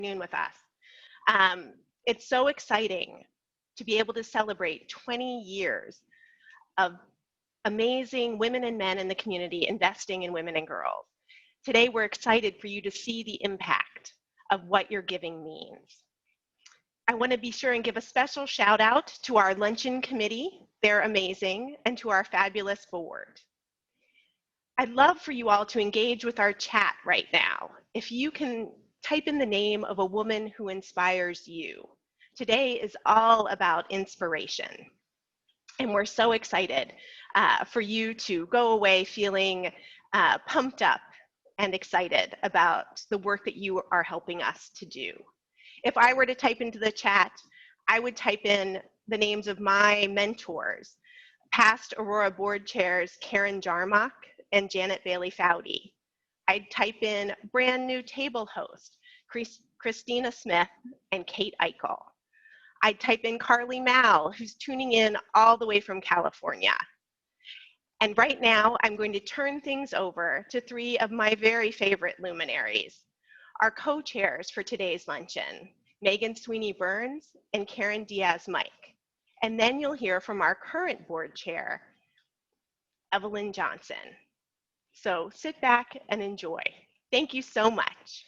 with us. It's so exciting to be able to celebrate 20 years of amazing women and men in the community investing in women and girls. Today, we're excited for you to see the impact of what your giving means. I want to be sure and give a special shout out to our Luncheon committee. They're amazing, and to our fabulous board. I'd love for you all to engage with our chat right now. If you can type in the name of a woman who inspires you. Today is all about inspiration. And we're so excited for you to go away feeling pumped up and excited about the work that you are helping us to do. If I were to type into the chat, I would type in the names of my mentors, past Aurora board chairs Karen Jarmock and Janet Bailey Foudy. I'd type in brand new table host, Christina Smith and Kate Eichel. I'd type in Carly Mal, who's tuning in all the way from California. And right now, I'm going to turn things over to three of my very favorite luminaries, our co-chairs for today's luncheon, Megan Sweeney Burns and Karen Diaz-Mike. And then you'll hear from our current board chair, Evelyn Johnson. So sit back and enjoy. Thank you so much.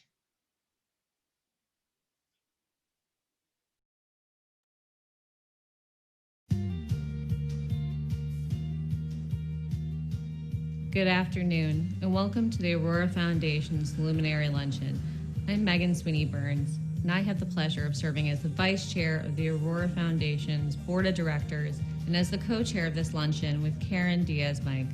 Good afternoon, and welcome to the Aurora Foundation's Luminary Luncheon. I'm Megan Sweeney Burns, and I have the pleasure of serving as the Vice Chair of the Aurora Foundation's Board of Directors and as the co-chair of this luncheon with Karen Diaz-Mike.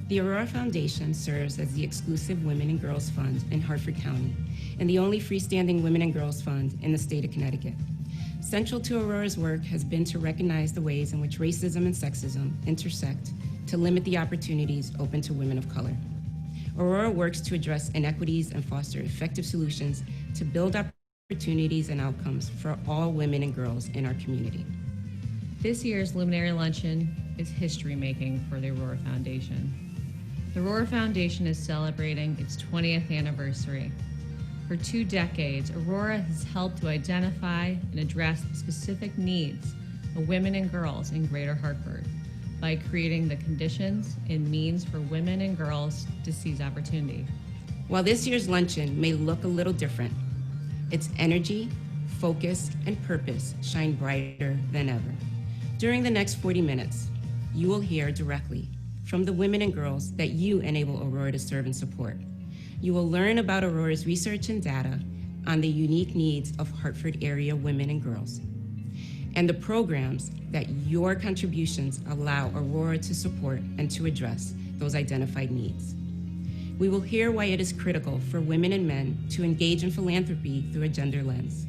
The Aurora Foundation serves as the exclusive Women and Girls Fund in Hartford County and the only freestanding Women and Girls Fund in the state of Connecticut. Central to Aurora's work has been to recognize the ways in which racism and sexism intersect to limit the opportunities open to women of color. Aurora works to address inequities and foster effective solutions to build opportunities and outcomes for all women and girls in our community. This year's Luminary Luncheon is history-making for the Aurora Foundation. The Aurora Foundation is celebrating its 20th anniversary. For 2 decades, Aurora has helped to identify and address the specific needs of women and girls in Greater Hartford by creating the conditions and means for women and girls to seize opportunity. While this year's luncheon may look a little different, its energy, focus, and purpose shine brighter than ever. During the next 40 minutes, you will hear directly from the women and girls that you enable Aurora to serve and support. You will learn about Aurora's research and data on the unique needs of Hartford area women and girls, and the programs that your contributions allow Aurora to support and to address those identified needs. We will hear why it is critical for women and men to engage in philanthropy through a gender lens.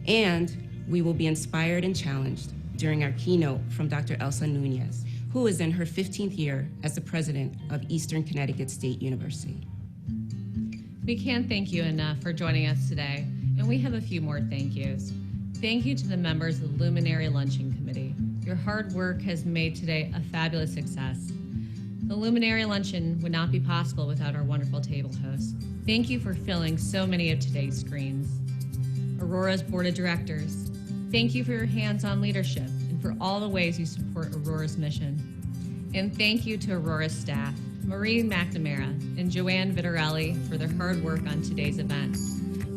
And we will be inspired and challenged during our keynote from Dr. Elsa Nunez, who is in her 15th year as the president of Eastern Connecticut State University. We can't thank you enough for joining us today, and we have a few more thank yous. Thank you to the members of the Luminary Luncheon Committee. Your hard work has made today a fabulous success. The Luminary Luncheon would not be possible without our wonderful table hosts. Thank you for filling so many of today's screens. Aurora's Board of Directors, thank you for your hands-on leadership and for all the ways you support Aurora's mission. And thank you to Aurora's staff, Marie McNamara and Joanne Vitarelli, for their hard work on today's event.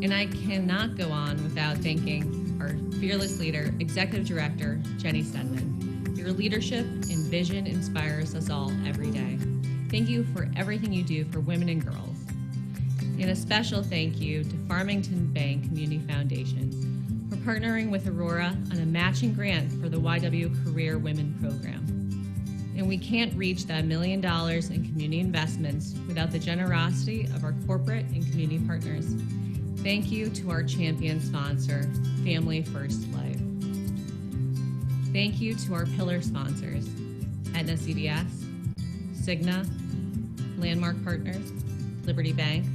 And I cannot go on without thanking our fearless leader, Executive Director, Jenny Stedman. Your leadership and vision inspires us all every day. Thank you for everything you do for women and girls. And a special thank you to Farmington Bank Community Foundation for partnering with Aurora on a matching grant for the YW Career Women Program. And we can't reach that $1 million in community investments without the generosity of our corporate and community partners. Thank you to our champion sponsor, Family First Life. Thank you to our pillar sponsors, Aetna CVS, Cigna, Landmark Partners, Liberty Bank,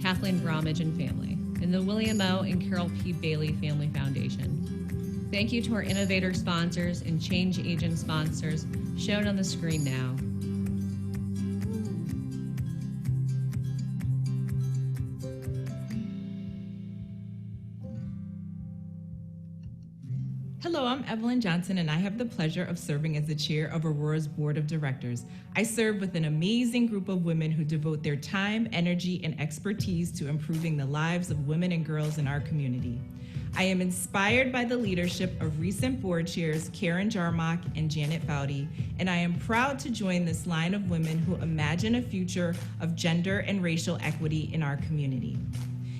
Kathleen Bromage and Family, and the William O. and Carol P. Bailey Family Foundation. Thank you to our innovator sponsors and change agent sponsors shown on the screen now. Hello, I'm Evelyn Johnson, and I have the pleasure of serving as the chair of Aurora's Board of Directors. I serve with an amazing group of women who devote their time, energy, and expertise to improving the lives of women and girls in our community. I am inspired by the leadership of recent board chairs Karen Jarmock and Janet Foudy, and I am proud to join this line of women who imagine a future of gender and racial equity in our community.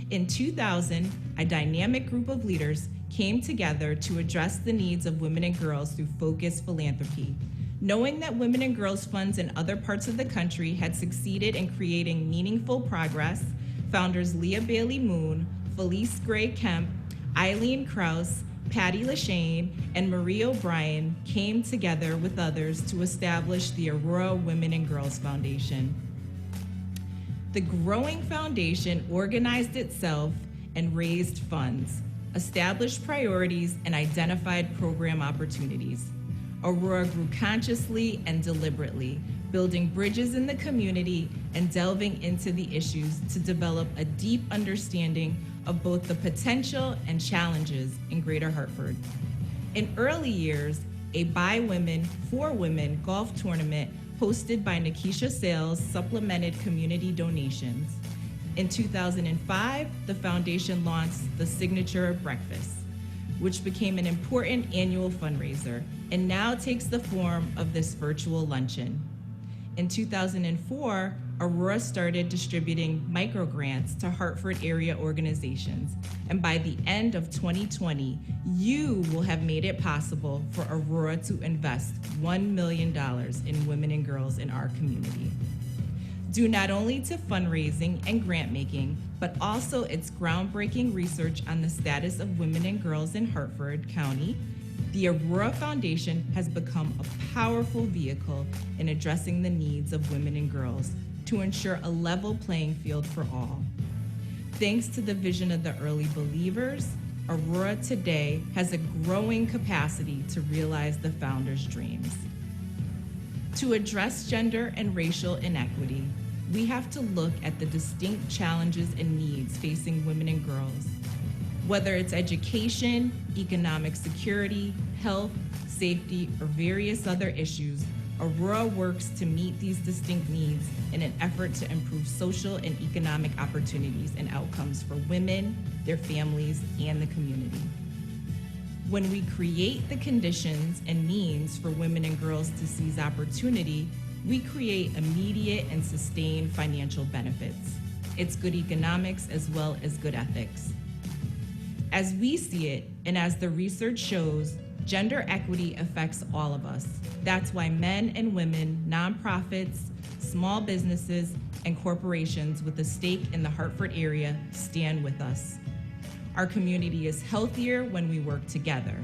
In 2000, a dynamic group of leaders came together to address the needs of women and girls through focused philanthropy. Knowing that Women and Girls Funds in other parts of the country had succeeded in creating meaningful progress, founders Leah Bailey Moon, Felice Gray Kemp, Eileen Krause, Patty LaShane, and Marie O'Brien came together with others to establish the Aurora Women and Girls Foundation. The growing foundation organized itself and raised funds, established priorities, and identified program opportunities. Aurora grew consciously and deliberately, building bridges in the community and delving into the issues to develop a deep understanding of both the potential and challenges in Greater Hartford. In early years, a by women, for women golf tournament hosted by Nikisha Sales supplemented community donations. In 2005, the foundation launched the Signature Breakfast, which became an important annual fundraiser and now takes the form of this virtual luncheon. In 2004, Aurora started distributing microgrants to Hartford area organizations, and by the end of 2020, you will have made it possible for Aurora to invest $1 million in women and girls in our community. Due not only to fundraising and grant making, but also its groundbreaking research on the status of women and girls in Hartford County, the Aurora Foundation has become a powerful vehicle in addressing the needs of women and girls to ensure a level playing field for all. Thanks to the vision of the early believers, Aurora today has a growing capacity to realize the founders' dreams. To address gender and racial inequity, we have to look at the distinct challenges and needs facing women and girls. Whether it's education, economic security, health, safety, or various other issues, Aurora works to meet these distinct needs in an effort to improve social and economic opportunities and outcomes for women, their families, and the community. When we create the conditions and means for women and girls to seize opportunity, we create immediate and sustained financial benefits. It's good economics as well as good ethics. As we see it, and as the research shows, gender equity affects all of us. That's why men and women, nonprofits, small businesses, and corporations with a stake in the Hartford area stand with us. Our community is healthier when we work together.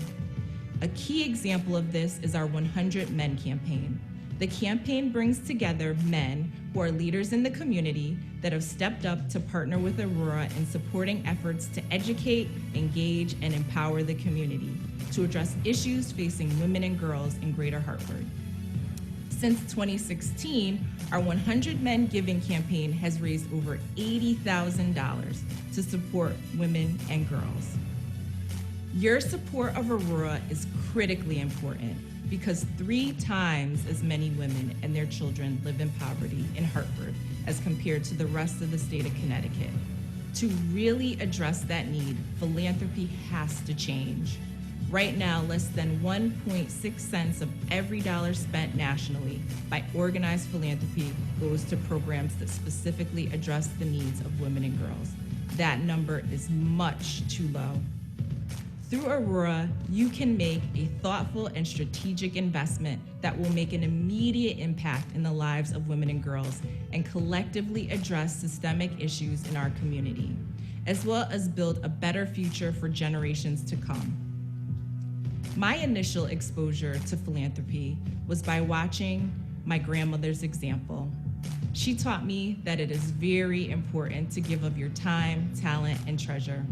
A key example of this is our 100 Men campaign. The campaign brings together men who are leaders in the community that have stepped up to partner with Aurora in supporting efforts to educate, engage, and empower the community to address issues facing women and girls in Greater Hartford. Since 2016, our 100 Men Giving campaign has raised over $80,000 to support women and girls. Your support of Aurora is critically important because 3 times as many women and their children live in poverty in Hartford as compared to the rest of the state of Connecticut. To really address that need, philanthropy has to change. Right now, less than 1.6 cents of every dollar spent nationally by organized philanthropy goes to programs that specifically address the needs of women and girls. That number is much too low. Through Aurora, you can make a thoughtful and strategic investment that will make an immediate impact in the lives of women and girls and collectively address systemic issues in our community, as well as build a better future for generations to come. My initial exposure to philanthropy was by watching my grandmother's example. She taught me that it is very important to give of your time, talent, and treasure.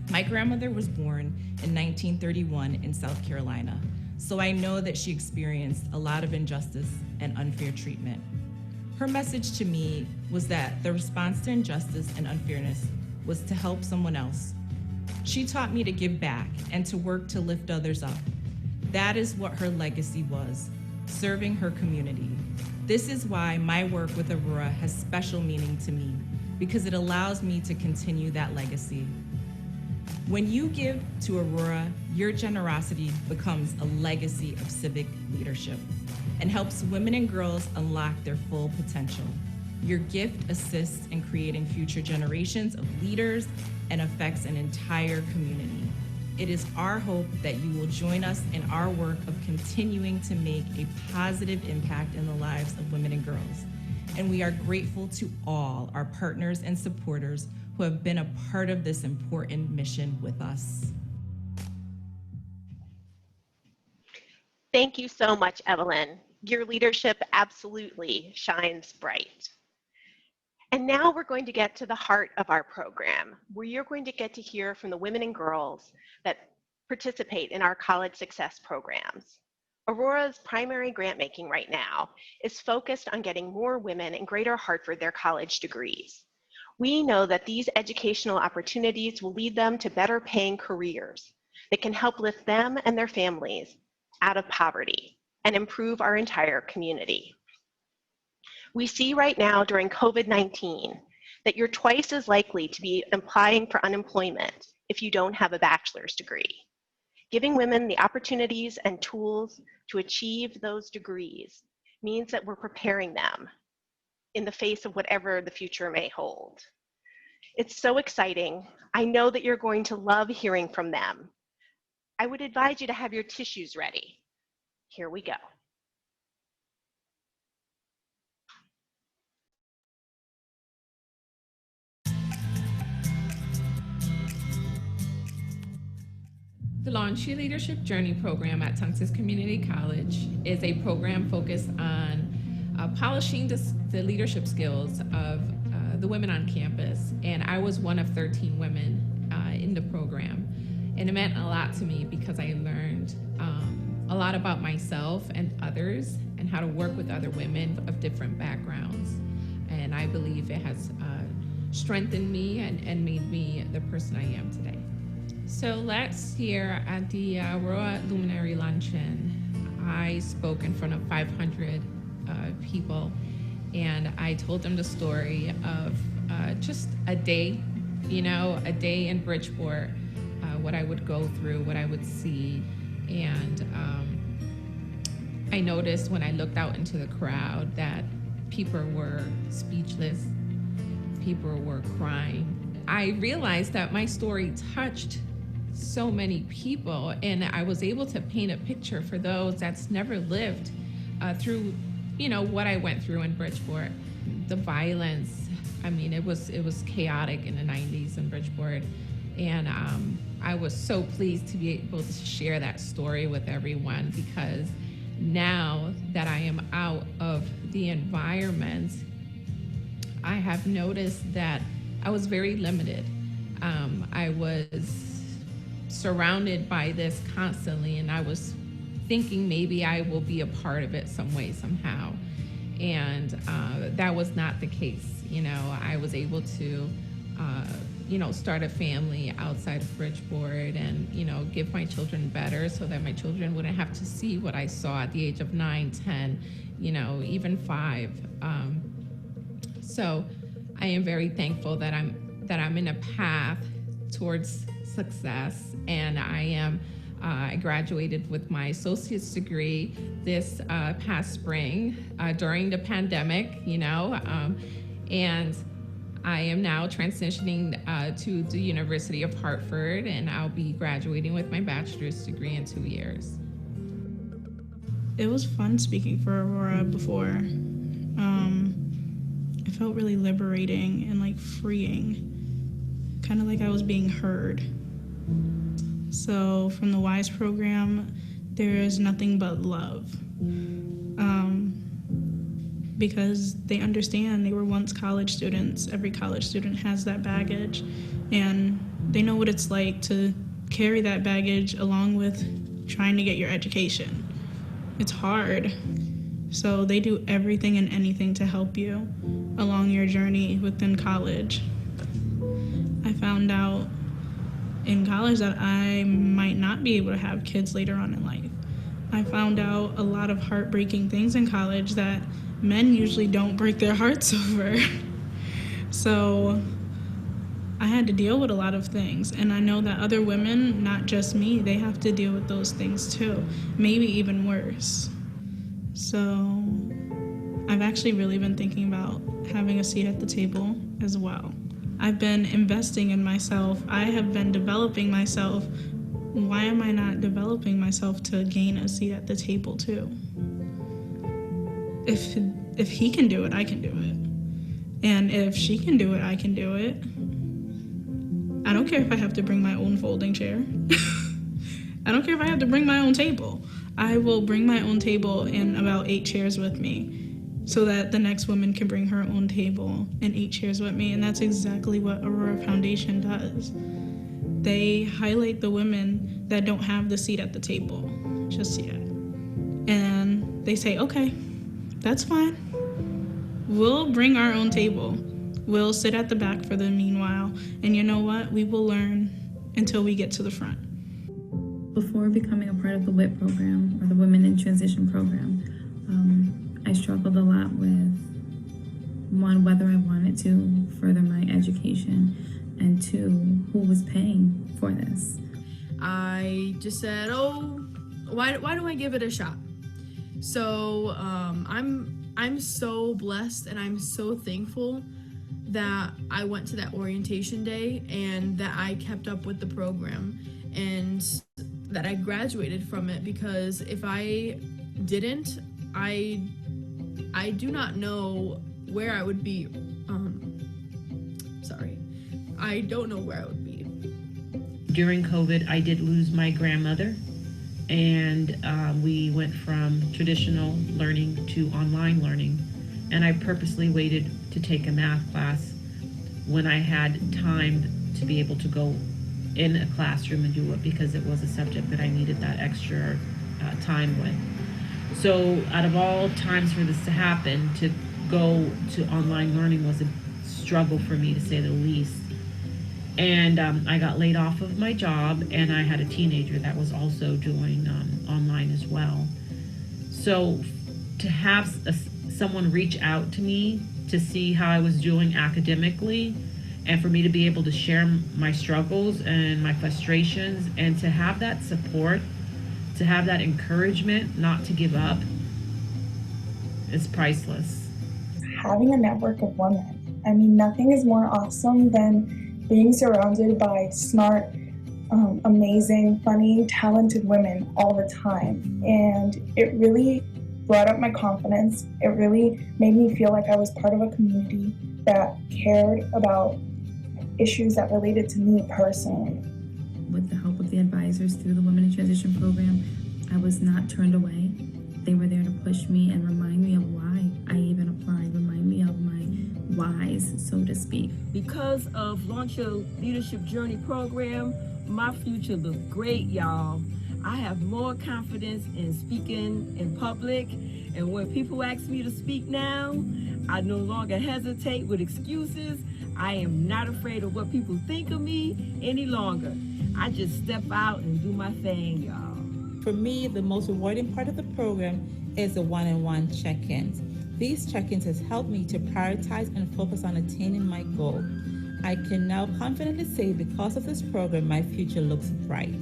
My grandmother was born in 1931 in South Carolina, so I know that she experienced a lot of injustice and unfair treatment. Her message to me was that the response to injustice and unfairness was to help someone else. She taught me to give back and to work to lift others up. That is what her legacy was, serving her community. This is why my work with Aurora has special meaning to me, because it allows me to continue that legacy. When you give to Aurora, your generosity becomes a legacy of civic leadership and helps women and girls unlock their full potential. Your gift assists in creating future generations of leaders and affects an entire community. It is our hope that you will join us in our work of continuing to make a positive impact in the lives of women and girls. And we are grateful to all our partners and supporters who have been a part of this important mission with us. Thank you so much, Evelyn. Your leadership absolutely shines bright. And now we're going to get to the heart of our program, where you're going to get to hear from the women and girls that participate in our college success programs. Aurora's primary grant making right now is focused on getting more women in Greater Hartford their college degrees. We know that these educational opportunities will lead them to better paying careers that can help lift them and their families out of poverty and improve our entire community. We see right now during COVID-19 that you're twice as likely to be applying for unemployment if you don't have a bachelor's degree. Giving women the opportunities and tools to achieve those degrees means that we're preparing them in the face of whatever the future may hold. It's so exciting. I know that you're going to love hearing from them. I would advise you to have your tissues ready. Here we go. The Launch Your Leadership Journey program at Tungus Community College is a program focused on polishing the leadership skills of the women on campus. And I was one of 13 women in the program. And it meant a lot to me because I learned a lot about myself and others and how to work with other women of different backgrounds. And I believe it has strengthened me and made me the person I am today. So last year at the Aurora Luminary Luncheon, I spoke in front of 500 people, and I told them the story of just a day, a day in Bridgeport, what I would go through, what I would see. And I noticed when I looked out into the crowd that people were speechless, people were crying. I realized that my story touched so many people, and I was able to paint a picture for those that's never lived through, what I went through in Bridgeport. The violence, it was chaotic in the 90s in Bridgeport, and I was so pleased to be able to share that story with everyone, because now that I am out of the environment, I have noticed that I was very limited. I was surrounded by this constantly, and I was thinking maybe I will be a part of it some way, somehow. And that was not the case. I was able to, start a family outside of Bridgeport and, give my children better so that my children wouldn't have to see what I saw at the age of 9, 10, even 5. So I am very thankful that I'm in a path towards success, and I graduated with my associate's degree this past spring during the pandemic, and I am now transitioning to the University of Hartford, and I'll be graduating with my bachelor's degree in 2 years. It was fun speaking for Aurora before. It felt really liberating and freeing, kind of like I was being heard. So from the WISE program, there is nothing but love. Because they understand they were once college students. Every college student has that baggage, and they know what it's like to carry that baggage along with trying to get your education. It's hard. So they do everything and anything to help you along your journey within college. I found out in college that I might not be able to have kids later on in life. I found out a lot of heartbreaking things in college that men usually don't break their hearts over. So I had to deal with a lot of things, and I know that other women, not just me, they have to deal with those things too, maybe even worse. So I've actually really been thinking about having a seat at the table as well. I've been investing in myself. I have been developing myself. Why am I not developing myself to gain a seat at the table too? If he can do it, I can do it. And if she can do it, I can do it. I don't care if I have to bring my own folding chair. I don't care if I have to bring my own table. I will bring my own table and about 8 chairs with me so that the next woman can bring her own table and 8 chairs with me. And that's exactly what Aurora Foundation does. They highlight the women that don't have the seat at the table just yet. And they say, okay, that's fine. We'll bring our own table. We'll sit at the back for the meanwhile. And you know what? We will learn until we get to the front. Before becoming a part of the WIT program, or the Women in Transition program, I struggled a lot with, one, whether I wanted to further my education, and 2, who was paying for this. I just said, oh, why do I give it a shot? So I'm so blessed and I'm so thankful that I went to that orientation day and that I kept up with the program and that I graduated from it, because if I didn't, I do not know where I would be. I don't know where I would be. During COVID, I did lose my grandmother, and we went from traditional learning to online learning. And I purposely waited to take a math class when I had time to be able to go in a classroom and do it, because it was a subject that I needed that extra time with. So out of all times for this to happen, to go to online learning was a struggle for me, to say the least. And I got laid off of my job, and I had a teenager that was also doing online as well. So to have someone reach out to me to see how I was doing academically, and for me to be able to share my struggles and my frustrations, and to have that support, to have that encouragement not to give up, is priceless. Having a network of women. I mean, nothing is more awesome than being surrounded by smart, amazing, funny, talented women all the time. And it really brought up my confidence. It really made me feel like I was part of a community that cared about issues that related to me personally. With the help of the advisors through the Women in Transition program, I was not turned away. They were there to push me and remind me of why I even applied, remind me of my whys, so to speak. Because of Luncheon Leadership Journey program, my future looks great, y'all. I have more confidence in speaking in public, and when people ask me to speak now, I no longer hesitate with excuses. I am not afraid of what people think of me any longer. I just step out and do my thing, y'all. For me, the most rewarding part of the program is the one-on-one check-ins. These check-ins has helped me to prioritize and focus on attaining my goal. I can now confidently say because of this program, my future looks bright.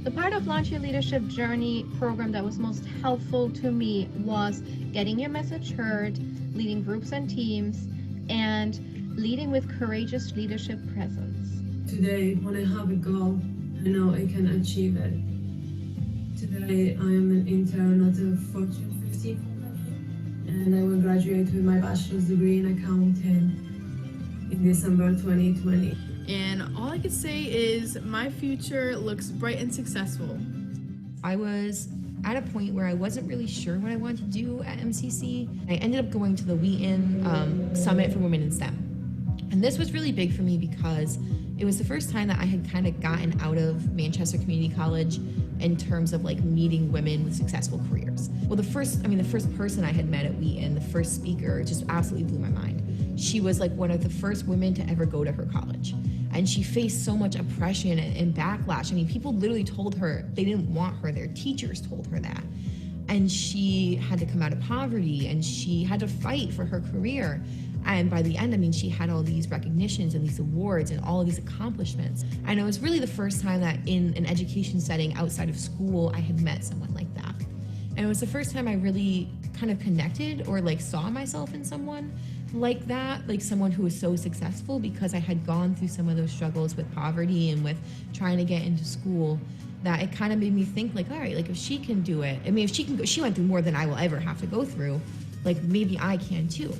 The part of Luncheon Leadership Journey program that was most helpful to me was getting your message heard, leading groups and teams, and leading with courageous leadership presence. Today, when I have a goal, I know I can achieve it. Today, I am an intern at a Fortune 50 company, and I will graduate with my bachelor's degree in accounting in December 2020. And all I can say is my future looks bright and successful. I was at a point where I wasn't really sure what I wanted to do at MCC. I ended up going to the WEIN Summit for Women in STEM. And this was really big for me because it was the first time that I had kind of gotten out of Manchester Community College in terms of like meeting women with successful careers. Well, the first person I had met at WEIN, the first speaker, just absolutely blew my mind. She was like one of the first women to ever go to her college. And she faced so much oppression and backlash. I mean, people literally told her they didn't want her there. Teachers told her that. And she had to come out of poverty, and she had to fight for her career. And by the end, I mean, she had all these recognitions and these awards and all of these accomplishments. And it was really the first time that in an education setting outside of school, I had met someone like that. And it was the first time I really kind of connected or like saw myself in someone like that, like someone who was so successful, because I had gone through some of those struggles with poverty and with trying to get into school, that it kind of made me think like, all right, like if she can do it, I mean, if she can go, she went through more than I will ever have to go through, like maybe I can too.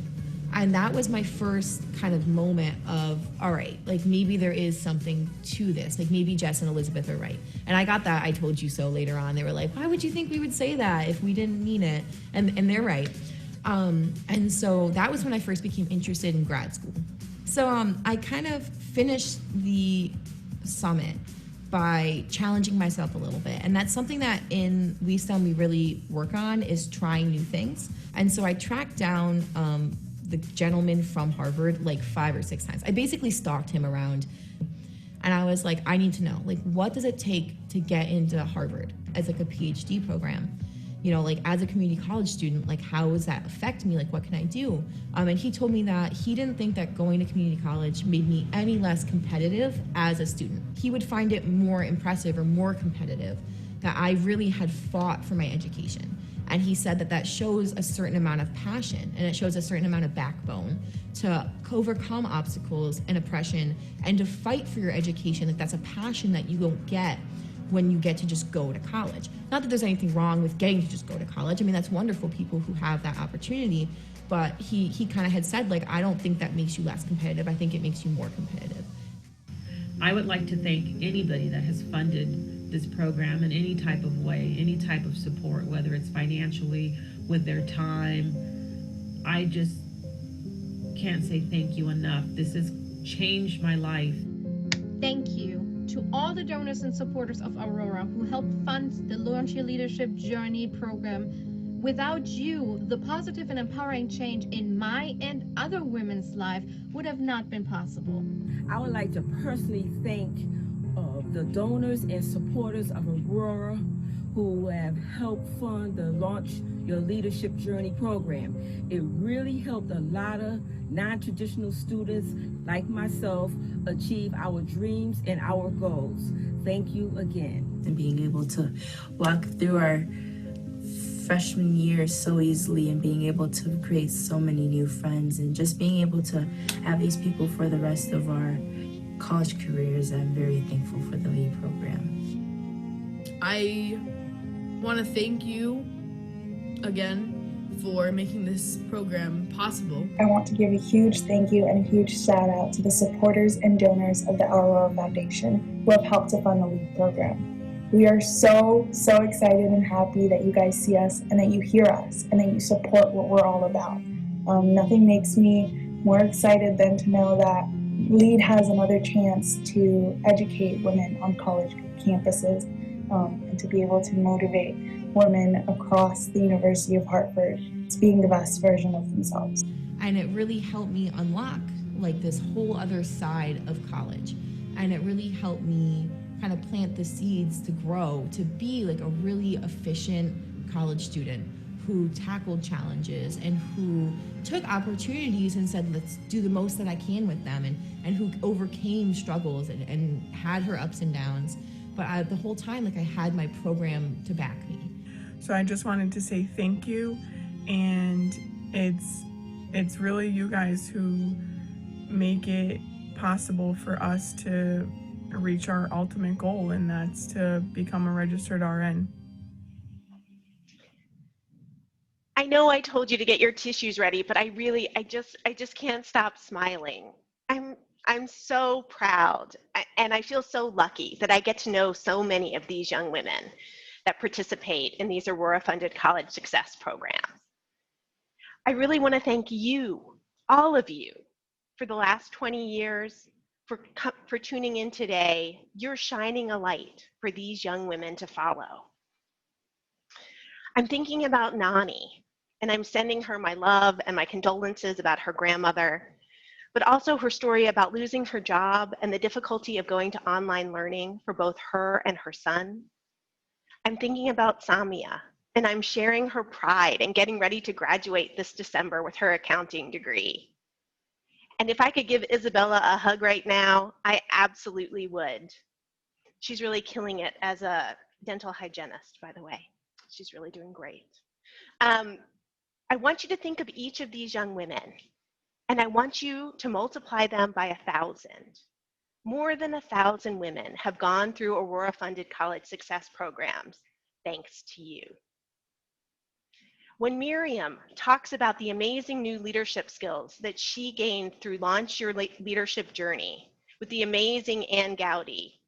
And that was my first kind of moment of, all right, like maybe there is something to this. Like maybe Jess and Elizabeth are right. And I got that "I told you so" later on. They were like, why would you think we would say that if we didn't mean it? And they're right. And so that was when I first became interested in grad school. So I kind of finished the summit by challenging myself a little bit. And that's something that in WeSTEM we really work on, is trying new things. And so I tracked down the gentleman from Harvard like 5 or 6 times. I basically stalked him around, and I was like, I need to know, like, what does it take to get into Harvard as like a PhD program? You know, like as a community college student, like how does that affect me? Like what can I do? And he told me that he didn't think that going to community college made me any less competitive as a student. He would find it more impressive or more competitive that I really had fought for my education. And he said that that shows a certain amount of passion, and it shows a certain amount of backbone to overcome obstacles and oppression and to fight for your education. Like that's a passion that you don't get when you get to just go to college. Not that there's anything wrong with getting to just go to college. I mean, that's wonderful, people who have that opportunity. But he kind of had said, like, I don't think that makes you less competitive. I think it makes you more competitive. I would like to thank anybody that has funded this program in any type of way, any type of support, whether it's financially, with their time. I just can't say thank you enough. This has changed my life. Thank you to all the donors and supporters of Aurora who helped fund the Luncheon Leadership Journey program. Without you, the positive and empowering change in my and other women's life would have not been possible. I would like to personally thank the donors and supporters of Aurora who have helped fund the Launch Your Leadership Journey program. It really helped a lot of non-traditional students like myself achieve our dreams and our goals. Thank you again. And being able to walk through our freshman year so easily, and being able to create so many new friends, and just being able to have these people for the rest of our college careers. I'm very thankful for the LEAD program. I want to thank you again for making this program possible. I want to give a huge thank you and a huge shout out to the supporters and donors of the Aurora Foundation who have helped to fund the LEAD program. We are so excited and happy that you guys see us and that you hear us and that you support what we're all about. Nothing makes me more excited than to know that LEAD has another chance to educate women on college campuses and to be able to motivate women across the University of Hartford to being the best version of themselves. And it really helped me unlock like this whole other side of college. And it really helped me kind of plant the seeds to grow, to be like a really efficient college student who tackled challenges and who took opportunities and said, let's do the most that I can with them, and who overcame struggles and had her ups and downs. But the whole time, like I had my program to back me. So I just wanted to say thank you, and it's really you guys who make it possible for us to reach our ultimate goal, and that's to become a registered RN. I know I told you to get your tissues ready, but I just can't stop smiling. I'm so proud, and I feel so lucky that I get to know so many of these young women that participate in these Aurora-funded college success programs. I really want to thank you, all of you, for the last 20 years, for tuning in today. You're shining a light for these young women to follow. I'm thinking about Nani, and I'm sending her my love and my condolences about her grandmother. but also her story about losing her job and the difficulty of going to online learning for both her and her son. I'm thinking about Samia, and I'm sharing her pride and getting ready to graduate this December with her accounting degree. And if I could give Isabella a hug right now, I absolutely would. She's really killing it as a dental hygienist, by the way. She's really doing great. I want you to think of each of these young women, and I want you to multiply them by 1,000. More than 1,000 women have gone through Aurora-funded college success programs, thanks to you. When Miriam talks about the amazing new leadership skills that she gained through Launch Your Leadership Journey with the amazing Ann Gowdy,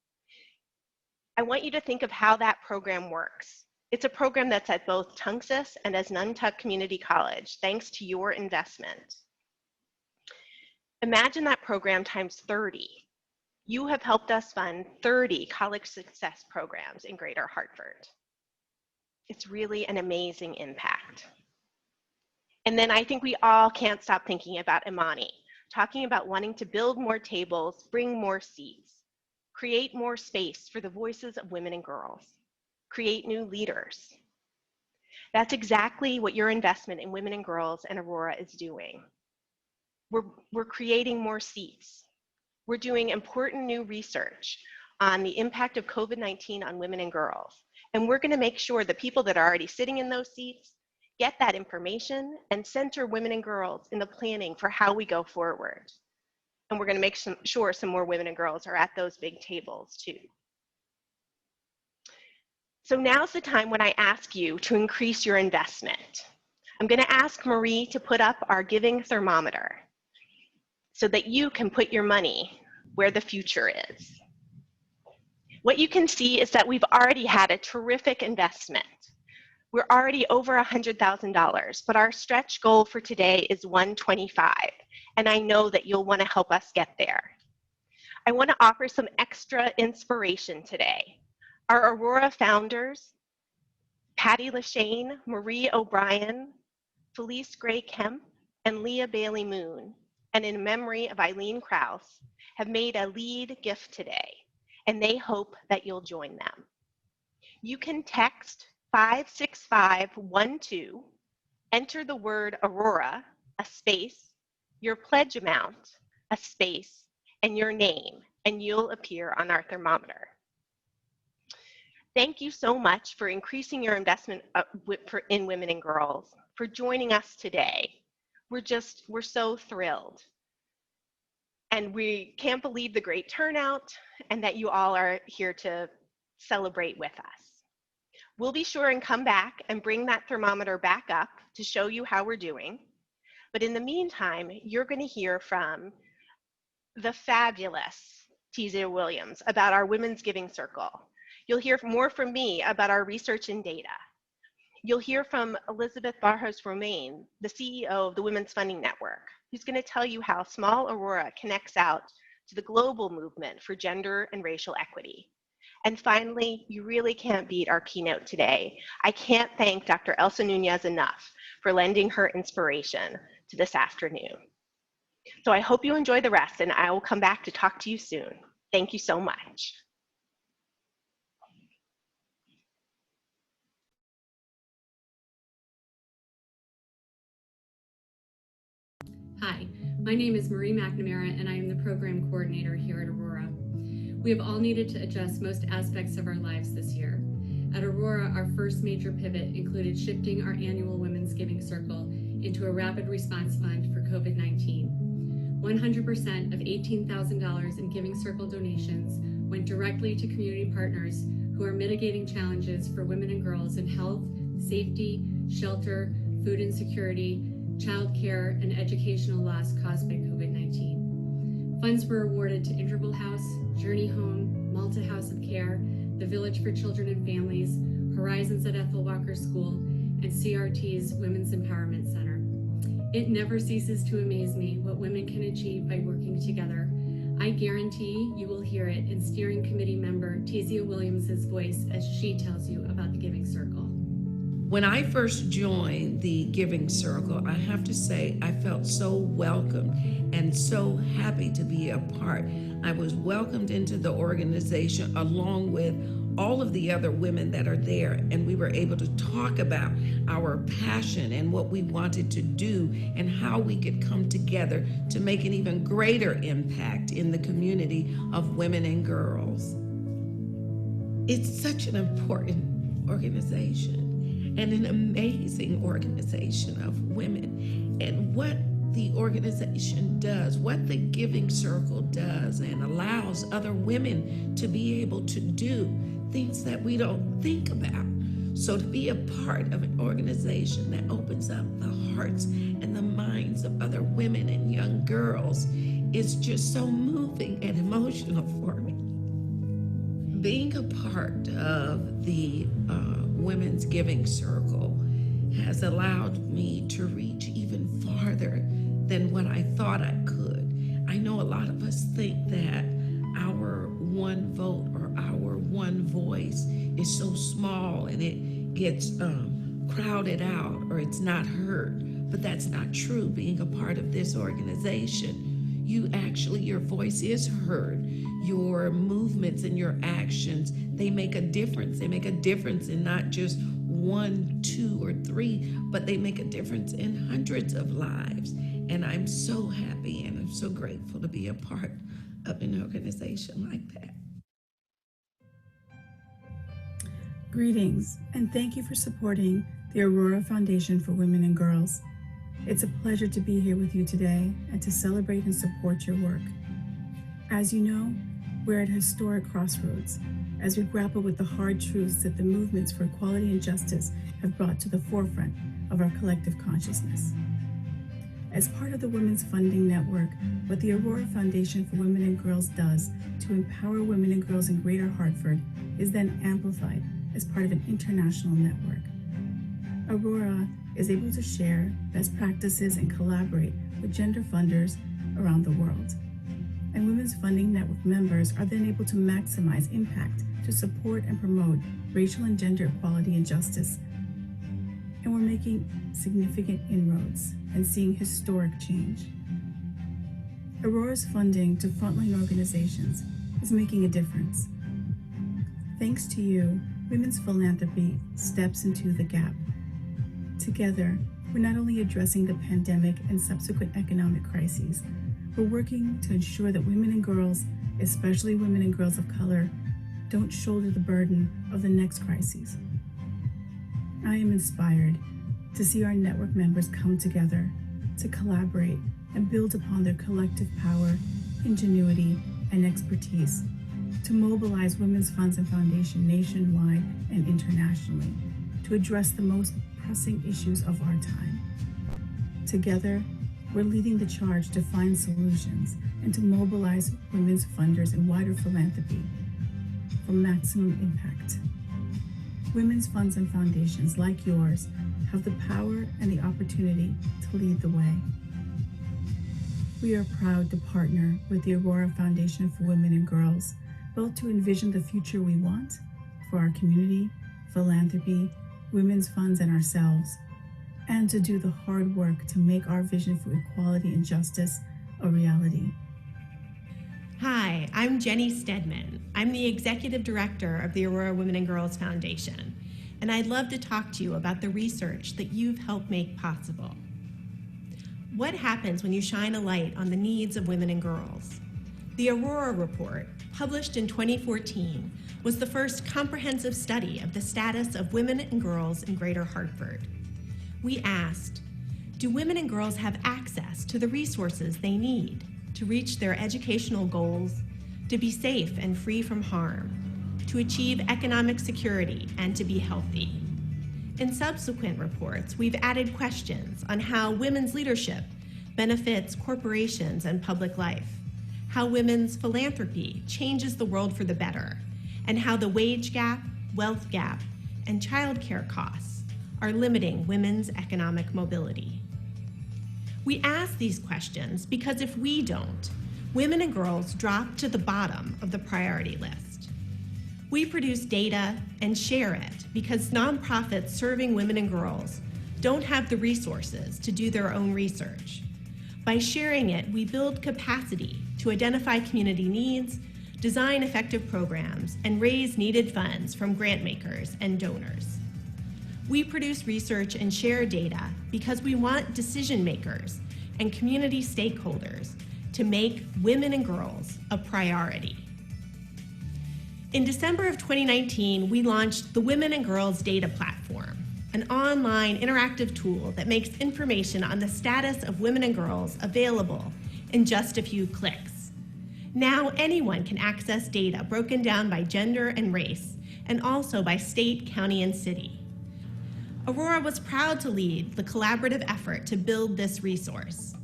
I want you to think of how that program works. It's a program that's at both Tunxis and as Nantucket Community College, thanks to your investment. Imagine that program times 30. You have helped us fund 30 college success programs in Greater Hartford. It's really an amazing impact. And then I think we all can't stop thinking about Imani, talking about wanting to build more tables, bring more seats, create more space for the voices of women and girls, create new leaders. That's exactly what your investment in women and girls and Aurora is doing. We're creating more seats. We're doing important new research on the impact of COVID-19 on women and girls. And we're going to make sure the people that are already sitting in those seats get that information and center women and girls in the planning for how we go forward. And we're going to make sure some more women and girls are at those big tables too. So now's the time when I ask you to increase your investment. I'm going to ask Marie to put up our giving thermometer so that you can put your money where the future is. What you can see is that we've already had a terrific investment. We're already over $100,000, but our stretch goal for today is $125,000, and I know that you'll want to help us get there. I want to offer some extra inspiration today. Our Aurora founders, Patty Lashane, Marie O'Brien, Felice Gray Kemp, and Leah Bailey Moon, and in memory of Eileen Krause, have made a lead gift today, and they hope that you'll join them. You can text 56512, enter the word Aurora, a space, your pledge amount, a space, and your name, and you'll appear on our thermometer. Thank you so much for increasing your investment in women and girls, for joining us today. We're so thrilled. And we can't believe the great turnout and that you all are here to celebrate with us. We'll be sure and come back and bring that thermometer back up to show you how we're doing. But in the meantime, you're going to hear from the fabulous Tizia Williams about our Women's Giving Circle. You'll hear more from me about our research and data. You'll hear from Elizabeth Barros-Romain, the CEO of the Women's Funding Network, who's going to tell you how Small Aurora connects out to the global movement for gender and racial equity. And finally, you really can't beat our keynote today. I can't thank Dr. Elsa Nunez enough for lending her inspiration to this afternoon. So I hope you enjoy the rest, and I will come back to talk to you soon. Thank you so much. Hi, my name is Marie McNamara, and I am the program coordinator here at Aurora. We have all needed to adjust most aspects of our lives this year. At Aurora, our first major pivot included shifting our annual Women's Giving Circle into a rapid response fund for COVID-19. 100% of $18,000 in Giving Circle donations went directly to community partners who are mitigating challenges for women and girls in health, safety, shelter, food insecurity, childcare, and educational loss caused by COVID-19. Funds were awarded to Interval House, Journey Home, Malta House of Care, the Village for Children and Families, Horizons at Ethel Walker School, and CRT's Women's Empowerment Center. It never ceases to amaze me what women can achieve by working together. I guarantee you will hear it in Steering Committee member Tizia Williams' voice as she tells you about the Giving Circle. When I first joined the Giving Circle, I have to say I felt so welcome and so happy to be a part. I was welcomed into the organization along with all of the other women that are there, and we were able to talk about our passion and what we wanted to do and how we could come together to make an even greater impact in the community of women and girls. It's such an important organization and an amazing organization of women. And what the organization does, what the Giving Circle does and allows other women to be able to do, things that we don't think about. So to be a part of an organization that opens up the hearts and the minds of other women and young girls is just so moving and emotional for me. Being a part of the Women's Giving Circle has allowed me to reach even farther than what I thought I could. I know a lot of us think that our one vote or our one voice is so small and it gets crowded out or it's not heard, but that's not true. Being a part of this organization, your voice is heard. Your movements and your actions, they make a difference. They make a difference in not just 1, 2, or 3, but they make a difference in hundreds of lives. And I'm so happy and I'm so grateful to be a part of an organization like that. Greetings, and thank you for supporting the Aurora Foundation for Women and Girls. It's a pleasure to be here with you today and to celebrate and support your work. As you know, we're at a historic crossroads as we grapple with the hard truths that the movements for equality and justice have brought to the forefront of our collective consciousness. As part of the Women's Funding Network, what the Aurora Foundation for Women and Girls does to empower women and girls in Greater Hartford is then amplified as part of an international network. Aurora is able to share best practices and collaborate with gender funders around the world. And Women's Funding Network members are then able to maximize impact to support and promote racial and gender equality and justice. And we're making significant inroads and seeing historic change. Aurora's funding to frontline organizations is making a difference. Thanks to you, women's philanthropy steps into the gap. Together, we're not only addressing the pandemic and subsequent economic crises, we're working to ensure that women and girls, especially women and girls of color, don't shoulder the burden of the next crises. I am inspired to see our network members come together to collaborate and build upon their collective power, ingenuity, and expertise to mobilize women's funds and foundation nationwide and internationally to address the most pressing issues of our time. Together, we're leading the charge to find solutions and to mobilize women's funders and wider philanthropy for maximum impact. Women's funds and foundations like yours have the power and the opportunity to lead the way. We are proud to partner with the Aurora Foundation for Women and Girls, both to envision the future we want for our community, philanthropy, women's funds, and ourselves, and to do the hard work to make our vision for equality and justice a reality. Hi, I'm Jenny Stedman. I'm the Executive Director of the Aurora Women and Girls Foundation, and I'd love to talk to you about the research that you've helped make possible. What happens when you shine a light on the needs of women and girls? The Aurora Report, published in 2014, was the first comprehensive study of the status of women and girls in Greater Hartford. We asked, do women and girls have access to the resources they need to reach their educational goals, to be safe and free from harm, to achieve economic security, and to be healthy? In subsequent reports, we've added questions on how women's leadership benefits corporations and public life, how women's philanthropy changes the world for the better, and how the wage gap, wealth gap, and childcare costs are limiting women's economic mobility. We ask these questions because if we don't, women and girls drop to the bottom of the priority list. We produce data and share it because nonprofits serving women and girls don't have the resources to do their own research. By sharing it, we build capacity to identify community needs, design effective programs, and raise needed funds from grant makers and donors. We produce research and share data because we want decision makers and community stakeholders to make women and girls a priority. In December of 2019, we launched the Women and Girls Data Platform, an online interactive tool that makes information on the status of women and girls available in just a few clicks. Now anyone can access data broken down by gender and race, and also by state, county, and city. Aurora was proud to lead the collaborative effort to build this resource.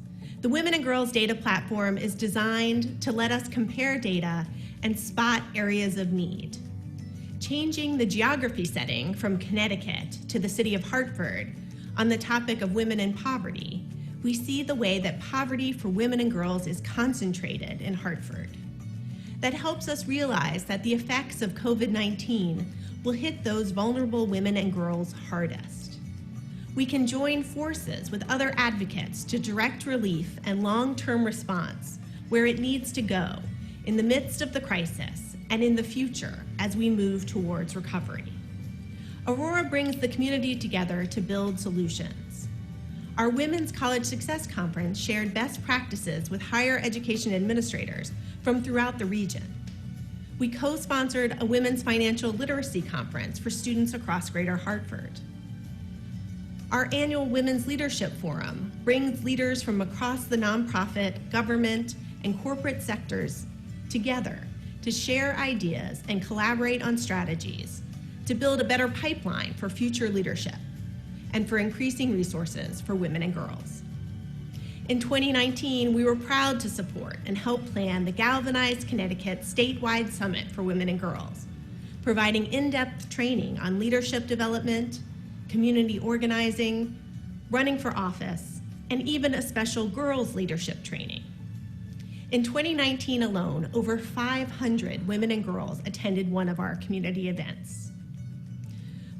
The Women and Girls Data Platform is designed to let us compare data and spot areas of need. Changing the geography setting from Connecticut to the city of Hartford on the topic of women in poverty, we see the way that poverty for women and girls is concentrated in Hartford. That helps us realize that the effects of COVID-19 will hit those vulnerable women and girls hardest. We can join forces with other advocates to direct relief and long-term response where it needs to go in the midst of the crisis and in the future as we move towards recovery. Aurora brings the community together to build solutions. Our Women's College Success Conference shared best practices with higher education administrators from throughout the region. We co-sponsored a Women's Financial Literacy Conference for students across Greater Hartford. Our annual Women's Leadership Forum brings leaders from across the nonprofit, government, and corporate sectors together to share ideas and collaborate on strategies to build a better pipeline for future leadership and for increasing resources for women and girls. In 2019, we were proud to support and help plan the Galvanize Connecticut statewide summit for women and girls, providing in-depth training on leadership development, community organizing, running for office, and even a special girls leadership training. In 2019 alone, over 500 women and girls attended one of our community events.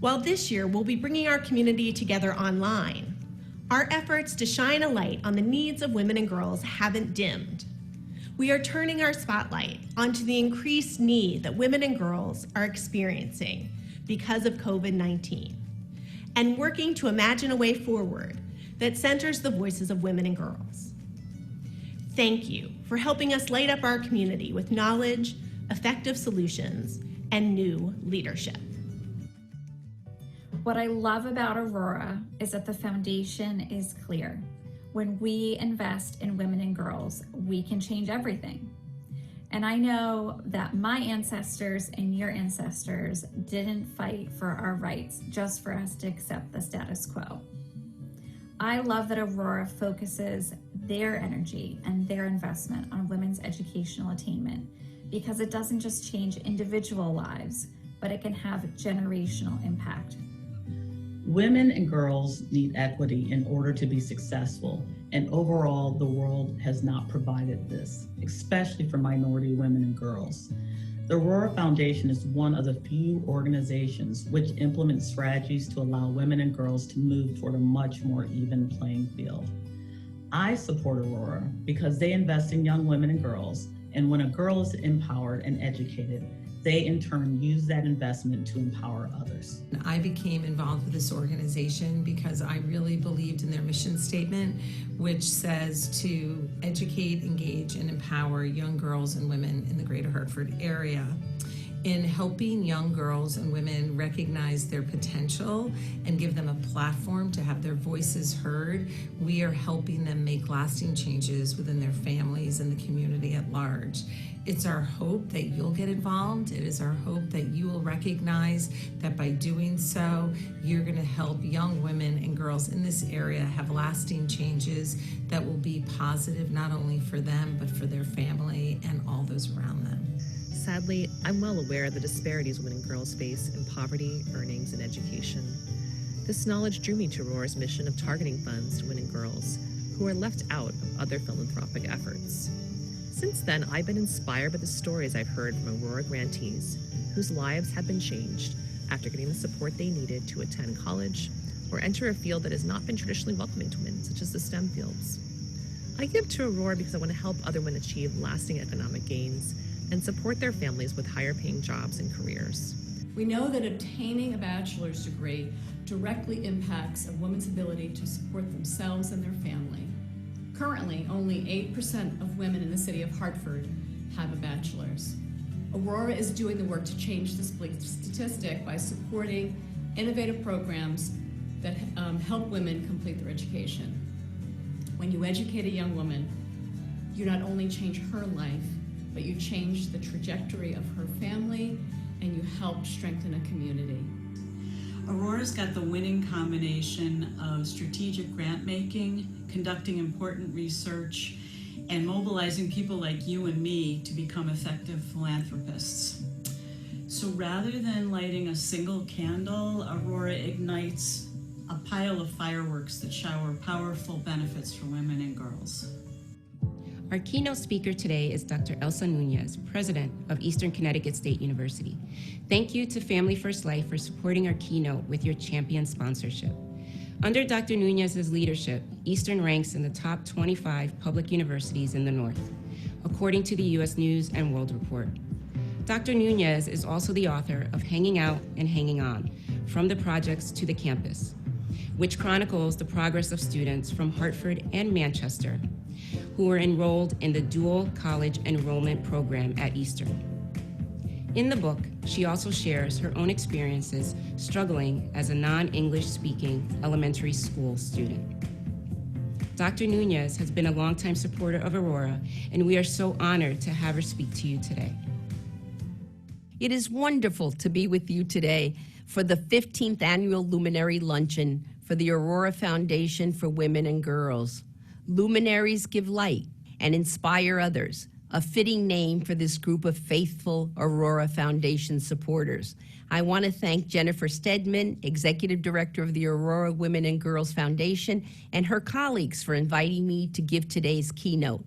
While this year we'll be bringing our community together online, our efforts to shine a light on the needs of women and girls haven't dimmed. We are turning our spotlight onto the increased need that women and girls are experiencing because of COVID-19, and working to imagine a way forward that centers the voices of women and girls. Thank you for helping us light up our community with knowledge, effective solutions, and new leadership. What I love about Aurora is that the foundation is clear. When we invest in women and girls, we can change everything. And I know that my ancestors and your ancestors didn't fight for our rights just for us to accept the status quo. I love that Aurora focuses their energy and their investment on women's educational attainment because it doesn't just change individual lives, but it can have generational impact. Women and girls need equity in order to be successful, and overall, the world has not provided this, especially for minority women and girls. The Aurora Foundation is one of the few organizations which implement strategies to allow women and girls to move toward a much more even playing field. I support Aurora because they invest in young women and girls, and when a girl is empowered and educated, they in turn use that investment to empower others. I became involved with this organization because I really believed in their mission statement, which says to educate, engage, and empower young girls and women in the Greater Hartford area. In helping young girls and women recognize their potential and give them a platform to have their voices heard, we are helping them make lasting changes within their families and the community at large. It's our hope that you'll get involved. It is our hope that you will recognize that by doing so, you're going to help young women and girls in this area have lasting changes that will be positive not only for them, but for their family and all those around them. Sadly, I'm well aware of the disparities women and girls face in poverty, earnings, and education. This knowledge drew me to Aurora's mission of targeting funds to women and girls who are left out of other philanthropic efforts. Since then, I've been inspired by the stories I've heard from Aurora grantees whose lives have been changed after getting the support they needed to attend college or enter a field that has not been traditionally welcoming to women, such as the STEM fields. I give to Aurora because I want to help other women achieve lasting economic gains and support their families with higher paying jobs and careers. We know that obtaining a bachelor's degree directly impacts a woman's ability to support themselves and their family. Currently, only 8% of women in the city of Hartford have a bachelor's. Aurora is doing the work to change this statistic by supporting innovative programs that help women complete their education. When you educate a young woman, you not only change her life, but you change the trajectory of her family and you help strengthen a community. Aurora's got the winning combination of strategic grant making, conducting important research, and mobilizing people like you and me to become effective philanthropists. So rather than lighting a single candle, Aurora ignites a pile of fireworks that shower powerful benefits for women and girls. Our keynote speaker today is Dr. Elsa Nunez, President of Eastern Connecticut State University. Thank you to Family First Life for supporting our keynote with your champion sponsorship. Under Dr. Nunez's leadership, Eastern ranks in the top 25 public universities in the North, according to the U.S. News and World Report. Dr. Nunez is also the author of Hanging Out and Hanging On, From the Projects to the Campus, which chronicles the progress of students from Hartford and Manchester who were enrolled in the dual college enrollment program at Eastern. In the book, she also shares her own experiences struggling as a non-English speaking elementary school student. Dr. Nunez has been a longtime supporter of Aurora, and we are so honored to have her speak to you today. It is wonderful to be with you today for the 15th annual Luminary Luncheon for the Aurora Foundation for Women and Girls. Luminaries give light and inspire others, a fitting name for this group of faithful Aurora Foundation supporters. I want to thank Jennifer Stedman, Executive Director of the Aurora Women and Girls Foundation, and her colleagues for inviting me to give today's keynote.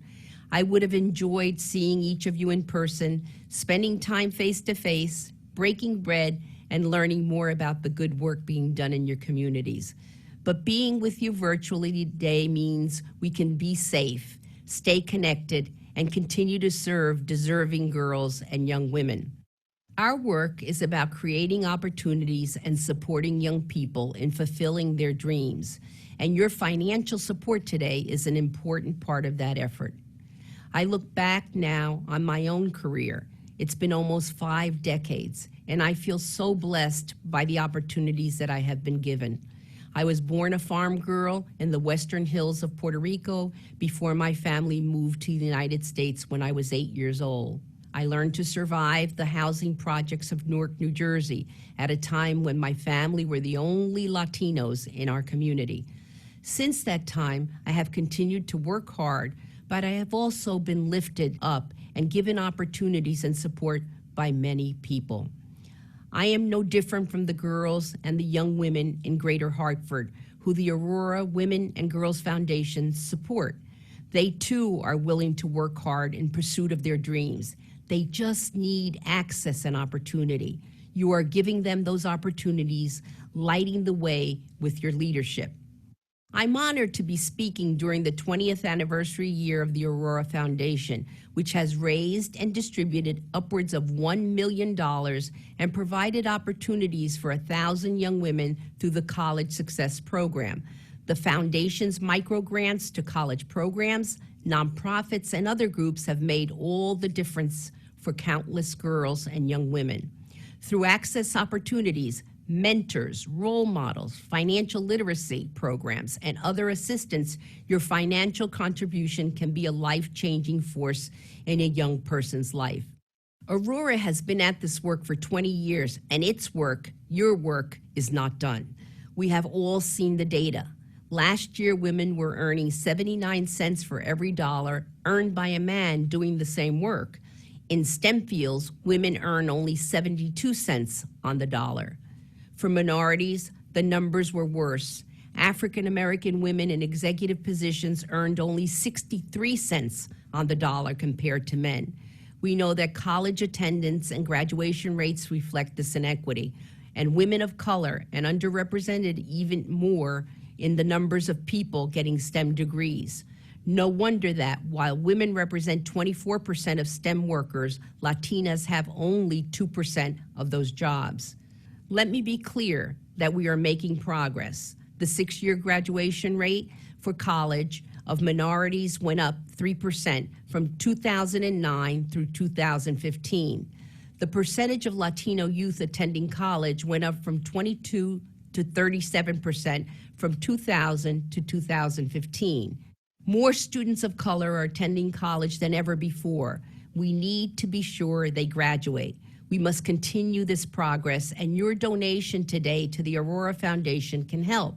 I would have enjoyed seeing each of you in person, spending time face-to-face, breaking bread, and learning more about the good work being done in your communities. But being with you virtually today means we can be safe, stay connected, and continue to serve deserving girls and young women. Our work is about creating opportunities and supporting young people in fulfilling their dreams, and your financial support today is an important part of that effort. I look back now on my own career. It's been almost 5 decades, and I feel so blessed by the opportunities that I have been given. I was born a farm girl in the western hills of Puerto Rico before my family moved to the United States when I was 8 years old. I learned to survive the housing projects of Newark, New Jersey, at a time when my family were the only Latinos in our community. Since that time, I have continued to work hard, but I have also been lifted up and given opportunities and support by many people. I am no different from the girls and the young women in Greater Hartford who the Aurora Women and Girls Foundation support. They too are willing to work hard in pursuit of their dreams. They just need access and opportunity. You are giving them those opportunities, lighting the way with your leadership. I'm honored to be speaking during the 20th anniversary year of the Aurora Foundation, which has raised and distributed upwards of $1 million and provided opportunities for 1,000 young women through the College Success Program. The Foundation's micro-grants to college programs, nonprofits, and other groups have made all the difference for countless girls and young women. Through access opportunities, mentors, role models, financial literacy programs, and other assistance, your financial contribution can be a life-changing force in a young person's life. Aurora has been at this work for 20 years, and its work, your work, is not done. We have all seen the data. Last year, women were earning 79 cents for every dollar earned by a man doing the same work. In STEM fields, women earn only 72 cents on the dollar. For minorities, the numbers were worse. African American women in executive positions earned only 63 cents on the dollar compared to men. We know that college attendance and graduation rates reflect this inequity, and women of color and underrepresented even more in the numbers of people getting STEM degrees. No wonder that while women represent 24% of STEM workers, Latinas have only 2% of those jobs. Let me be clear that we are making progress. The 6-year graduation rate for college of minorities went up 3% from 2009 through 2015. The percentage of Latino youth attending college went up from 22 to 37% from 2000 to 2015. More students of color are attending college than ever before. We need to be sure they graduate. We must continue this progress, and your donation today to the Aurora Foundation can help.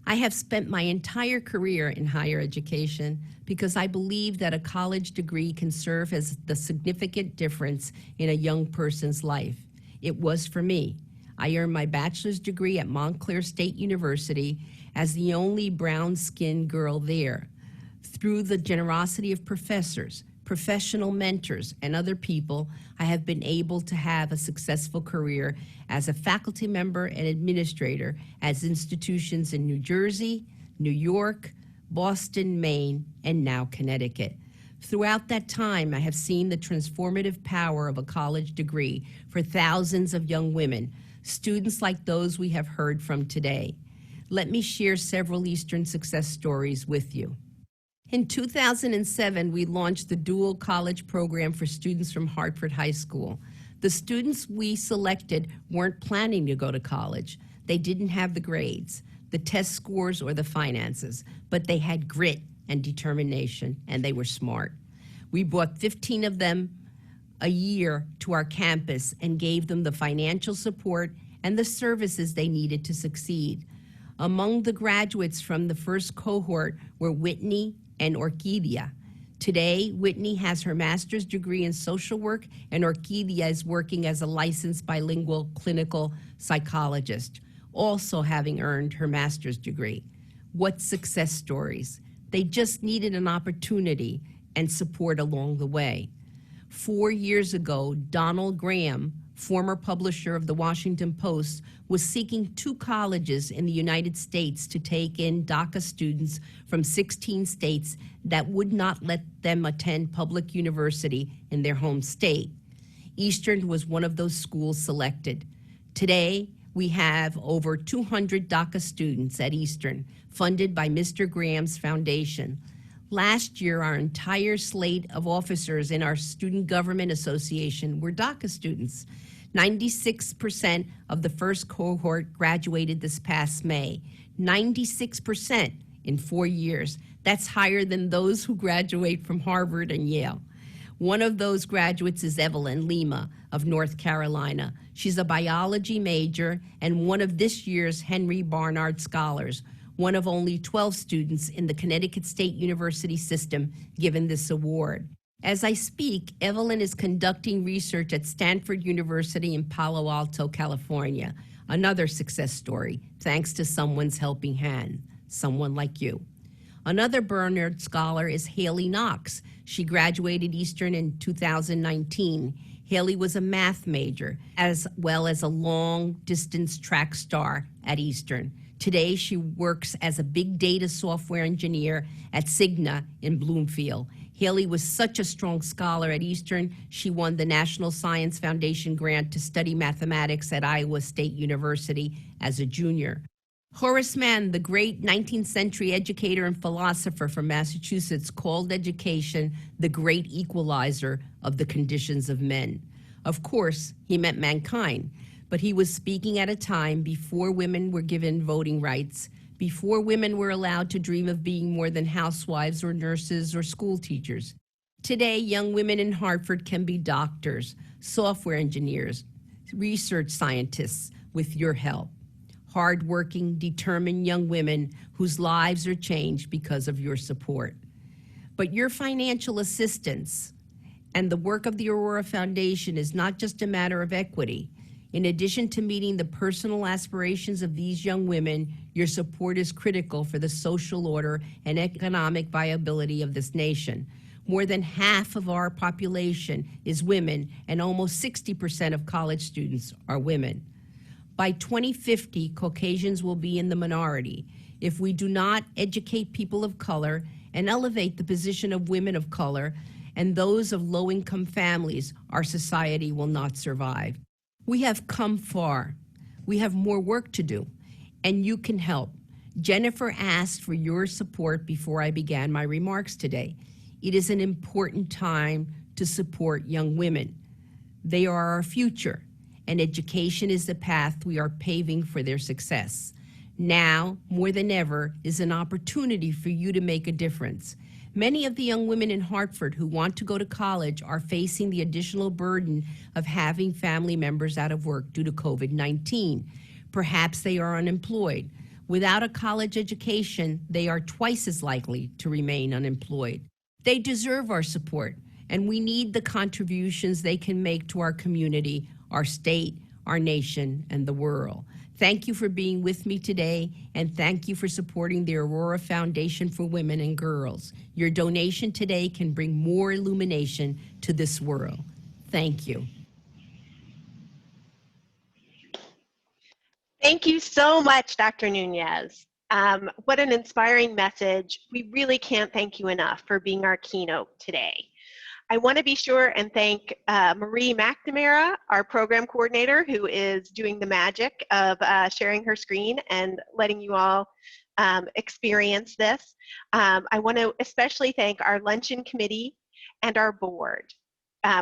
I have spent my entire career in higher education because I believe that a college degree can serve as the significant difference in a young person's life. It was for me. I earned my bachelor's degree at Montclair State University as the only brown-skinned girl there. Through the generosity of professors, professional mentors, and other people, I have been able to have a successful career as a faculty member and administrator at institutions in New Jersey, New York, Boston, Maine, and now Connecticut. Throughout that time, I have seen the transformative power of a college degree for thousands of young women, students like those we have heard from today. Let me share several Eastern success stories with you. In 2007, we launched the dual college program for students from Hartford High School. The students we selected weren't planning to go to college. They didn't have the grades, the test scores, or the finances, but they had grit and determination, and they were smart. We brought 15 of them a year to our campus and gave them the financial support and the services they needed to succeed. Among the graduates from the first cohort were Whitney and Orquídea. Today, Whitney has her master's degree in social work, and Orquídea is working as a licensed bilingual clinical psychologist, also having earned her master's degree. What success stories! They just needed an opportunity and support along the way. 4 years ago, Donald Graham, former publisher of the Washington Post, was seeking 2 colleges in the United States to take in DACA students from 16 states that would not let them attend public university in their home state. Eastern was one of those schools selected. Today, we have over 200 DACA students at Eastern, funded by Mr. Graham's foundation. Last year, our entire slate of officers in our Student Government Association were DACA students. 96% of the first cohort graduated this past May. 96% in 4 years. That's higher than those who graduate from Harvard and Yale. One of those graduates is Evelyn Lima of North Carolina. She's a biology major and one of this year's Henry Barnard Scholars, one of only 12 students in the Connecticut State University system given this award. As I speak, Evelyn is conducting research at Stanford University in Palo Alto, California. Another success story, thanks to someone's helping hand, someone like you. Another Barnard Scholar is Haley Knox. She graduated Eastern in 2019. Haley was a math major, as well as a long-distance track star at Eastern. Today, she works as a big data software engineer at Cigna in Bloomfield. Haley was such a strong scholar at Eastern, she won the National Science Foundation grant to study mathematics at Iowa State University as a junior. Horace Mann, the great 19th century educator and philosopher from Massachusetts, called education the great equalizer of the conditions of men. Of course, he meant mankind, but he was speaking at a time before women were given voting rights, before women were allowed to dream of being more than housewives or nurses or school teachers. Today, young women in Hartford can be doctors, software engineers, research scientists with your help. Hardworking, determined young women whose lives are changed because of your support. But your financial assistance and the work of the Aurora Foundation is not just a matter of equity. In addition to meeting the personal aspirations of these young women, your support is critical for the social order and economic viability of this nation. More than half of our population is women, and almost 60% of college students are women. By 2050, Caucasians will be in the minority. If we do not educate people of color and elevate the position of women of color and those of low-income families, our society will not survive. We have come far. We have more work to do, and you can help. Jennifer asked for your support before I began my remarks today. It is an important time to support young women. They are our future, and education is the path we are paving for their success. Now, more than ever, is an opportunity for you to make a difference. Many of the young women in Hartford who want to go to college are facing the additional burden of having family members out of work due to COVID-19. Perhaps they are unemployed. Without a college education, they are twice as likely to remain unemployed. They deserve our support, and we need the contributions they can make to our community, our state, our nation, and the world. Thank you for being with me today, and thank you for supporting the Aurora Foundation for Women and Girls. Your donation today can bring more illumination to this world. Thank you. Thank you so much, Dr. Nunez. What an inspiring message. We really can't thank you enough for being our keynote today. I want to be sure and thank Marie McNamara, our program coordinator, who is doing the magic of sharing her screen and letting you all experience this. I want to especially thank our Luncheon Committee and our board.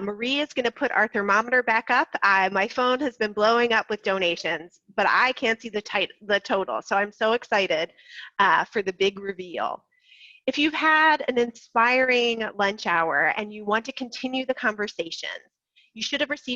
Marie is going to put our thermometer back up. My phone has been blowing up with donations, but I can't see the total, so I'm so excited for the big reveal. If you've had an inspiring lunch hour and you want to continue the conversation, you should have received